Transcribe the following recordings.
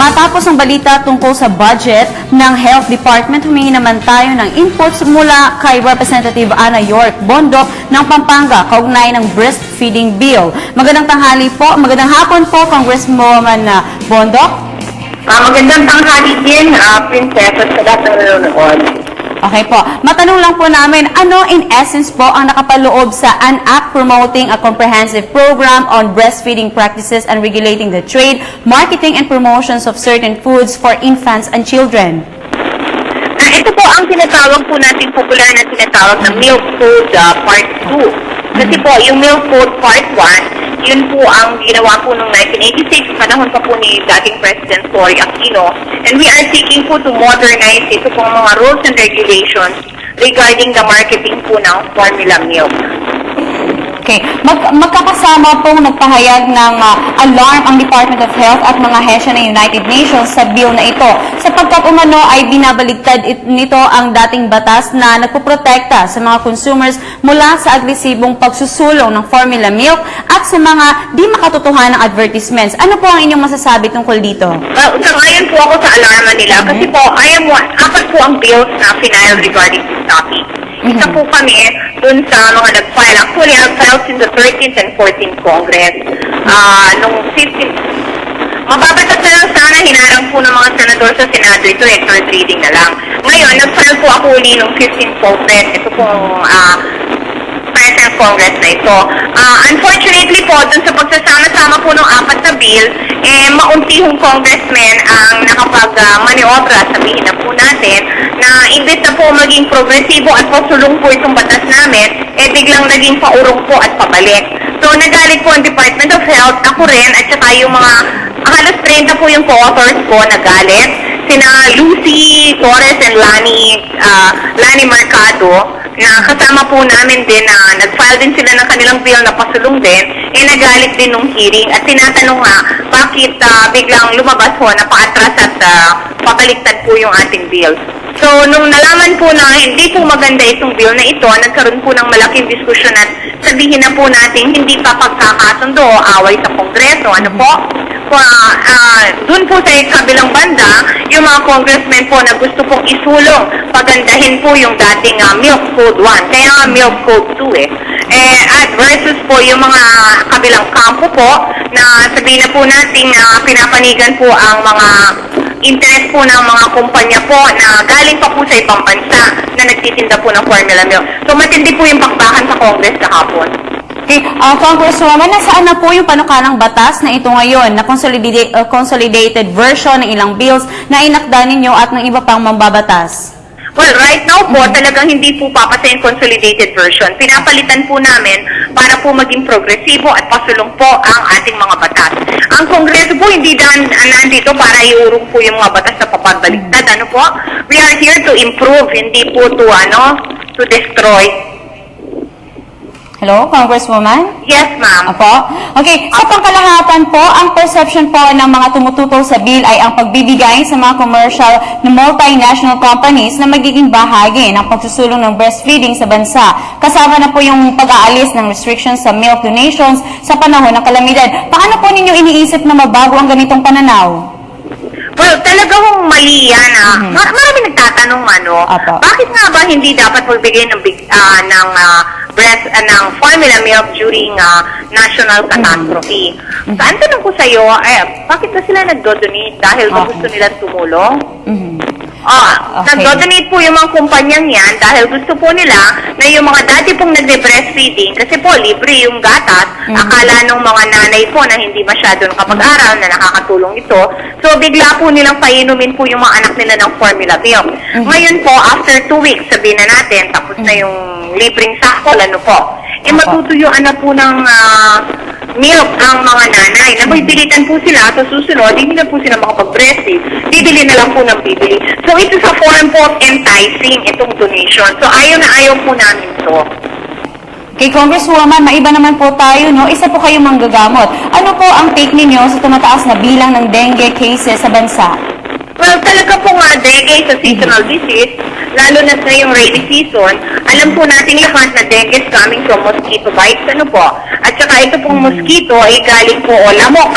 Matapos ang balita tungkol sa budget ng Health Department, humingi naman tayo ng inputs mula kay Representative Ana York Bondo ng Pampanga kaugnay ng breastfeeding bill. Magandang tanghali po, magandang hapon po, Congresswoman Bondo. Magandang tanghali din, Princess, at sa lahat ng nanonood. Okay po. Matanong lang po namin, ano in essence po ang nakapaloob sa an act promoting a comprehensive program on breastfeeding practices and regulating the trade, marketing, and promotions of certain foods for infants and children? Ito po ang tinatawag po natin popular na tinatawag na Milk Code Part 2. Kasi po, yung Milk Code Part 1, yun po ang ginawa po noong 1986, panahon pa po ni dating President Cory Aquino. And we are seeking po to modernize ito pong mga rules and regulations regarding the marketing po ng formula milk. Okay. Magkakasama pong nagpahayag ng alarm ang Department of Health at mga ahensya ng United Nations sa bill na ito. Sapagkat umano ay binabaligtad nito ang dating batas na nagpoprotekta sa mga consumers mula sa agresibong pagsusulong ng formula milk at sa mga di makatotohanang advertisements. Ano po ang inyong masasabi tungkol dito? Sangayon po ako sa alarma nila kasi po, apat po ang bills na final regarding this topic. Isa po kami dun sa mga nag-file. Actually, nag-file in the 13th and 14th Congress. Nung 15th, mababatas na lang sana, hinarang po ng mga senador sa Senado. Ito third reading na lang. Ngayon, nag-file po ako uli nung 15th Congress. Ito pong present Congress na ito. Unfortunately po, dun sa pagsasama-sama po ng apat na bill, mauntihong congressmen ang nakapag-maniobra, sabihin na po natin, na imbes na po maging progresibo at pasulong po itong batas namin, biglang naging paurong po at pabalik. So, nagalit po ang Department of Health, ako rin, at saka yung mga, halos 30 po yung co-authors ko nagalit, sina Lucy Torres and Lani Mercado, na kasama po namin din na nag-file din sila ng kanilang bill na pasulong din, nagalit din nung hearing at tinatanong nga bakit biglang lumabas po na paatras at pabaliktad po yung ating bill. So, nung nalaman po na hindi po maganda itong bill na ito, nagkaroon po ng malaking diskusyon at sabihin na po natin hindi pa pagkakasundo o away sa Kongreso. Ano po? Doon po sa kabilang banda, yung mga congressmen po na gusto pong isulong, pagandahin po yung dating Milk Code 1, kaya Milk Code 2 at versus po yung mga kabilang kampo po, na sabihin na po natin na pinapanigan po ang mga interest po ng mga kumpanya po na galing pa po sa ibang bansa na nagtitinda po ng formula milk. So matindi po yung bakbakan sa Congress kahapon. Okay, Congresswoman, nasaan na po yung panukalang batas na ito ngayon na consolidated version ng ilang bills na inakda ninyo at ng iba pang mambabatas? Well, right now po, talagang hindi po papasa yung consolidated version. Pinapalitan po namin para po maging progresibo at pasulong po ang ating mga batas. Ang Kongreso po hindi nandito para iurong po yung mga batas na papagbaliktad. Ano po? We are here to improve, hindi po to destroy. Hello, Congresswoman? Yes, ma'am. Opo. Okay, sa pangkalahatan po, ang perception po ng mga tumututol sa bill ay ang pagbibigay sa mga commercial na multinational companies na magiging bahagi ng pagsusulong ng breastfeeding sa bansa. Kasama na po yung pag-aalis ng restrictions sa milk donations sa panahon ng kalamidad. Paano po ninyo iniisip na mabago ang ganitong pananaw? Well, talagang mali yan. Marami nagtatanong bakit nga ba hindi dapat magbigay ng ng formula milk during national catastrophe? Saan tanong ko sa iyo, bakit ba sila nagdo-donate? Dahil gusto nilang tumulong? Nag-donate po yung mga kumpanyang yan dahil gusto po nila na yung mga dati pong nagbe-breastfeeding, kasi po libre yung gatas, akala nung mga nanay po na hindi masyado nakapag-aral na nakakatulong ito, so bigla po nilang painumin po yung mga anak nila ng formula milk. Ngayon po, after 2 weeks, sabihin na natin, tapos na yung libreng sakol, ano po, matutuyuan na po ng milk ang mga nanay. Nabibilitan po sila sa susunod, hindi na po sila makapag-breastfeed. Bibili na lang po ng bibili. So, ito sa form po of enticing itong donation. So, ayaw na ayaw po namin ito. Kay Congresswoman, maiba naman po tayo, no? Isa po kayong manggagamot. Ano po ang take ninyo sa tumataas na bilang ng dengue cases sa bansa? Well, talaga po nga, dengue sa seasonal disease, lalo na sa yung rainy season, alam po natin lahat na dengue is coming from mosquito bites, ano po. At saka ito pong mosquito ay galing po o lamok,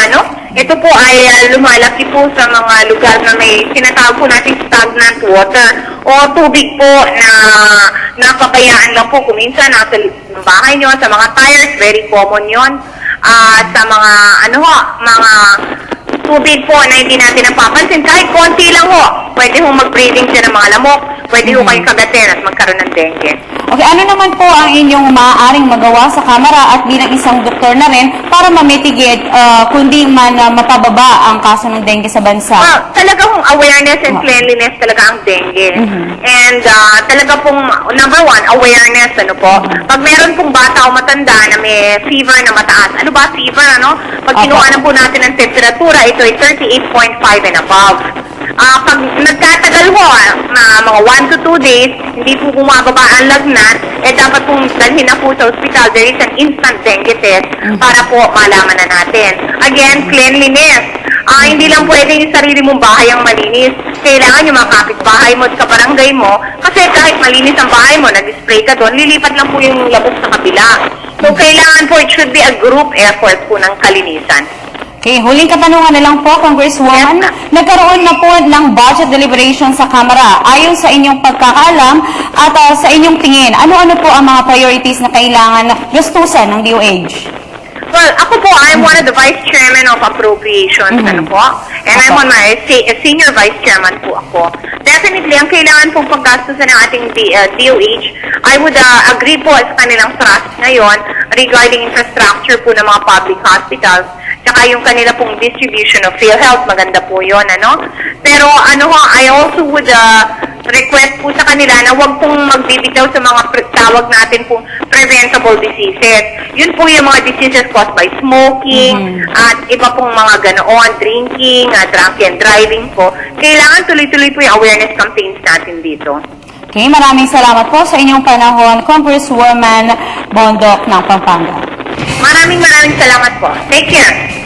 ito po ay lumalaki po sa mga lugar na may tinatawag po natin stagnant water o tubig po na napabayaan lang po. Kung minsan nasa bahay nyo, sa mga tires, very common yon. Sa mga mga tubig po na hindi natin napapansin, kahit konti lang ho, pwede ho mag-breeding siya ng mga lamok, pwede ho kayong kagatin at magkaroon ng dengue. Okay, ano naman po ang inyong maaaring magawa sa Kamara at bilang isang doktor na rin para ma-mitigate kundi man mapababa ang kaso ng dengue sa bansa? Talaga pong awareness and cleanliness talaga ang dengue. And talaga pong, number one, awareness, Pag meron pong bata o matanda na may fever na mataas, ano ba fever, Pag kinuha po natin ang temperatura, ito ay 38.5 and above. Pag nagtatagal ho, mga 1 to 2 days, hindi po bumababa ang lagnat, dapat pong dalhin na po sa hospital. There is an instant dengue test para po malaman na natin. Again, cleanliness. Hindi lang pwede yung sarili mong bahay ang malinis. Kailangan yung mga kapitbahay mo at kabarangay mo, kasi kahit malinis ang bahay mo, nag-spray ka doon, lilipat lang po yung labog sa kabila. So, kailangan po, it should be a group effort po ng kalinisan. Okay, huling katanungan na lang po, Congresswoman. Nagkaroon na po ng budget deliberation sa Kamara. Ayon sa inyong pagkakaalam at sa inyong tingin, ano-ano po ang mga priorities na kailangan gastusan ng DOH? Well, ako po, I'm one of the Vice Chairman of Appropriations, And I'm on my Senior Vice Chairman po ako. Definitely, ang kailangan pong paggastusan ng ating DOH, I would agree po sa kanilang thrust ngayon regarding infrastructure po ng mga public hospitals, tsaka yung kanila pong distribution of PhilHealth, maganda po yun, Pero, I also would request po sa kanila na huwag pong magbibitaw sa mga tawag natin pong preventable diseases. Yun po yung mga diseases caused by smoking, at iba pong mga ganoon, drinking, drunken driving po. Kailangan tuloy-tuloy po yung awareness campaigns natin dito. Okay, maraming salamat po sa inyong panahon, Congresswoman Bondok ng Pampanga. Maraming salamat po. Take care.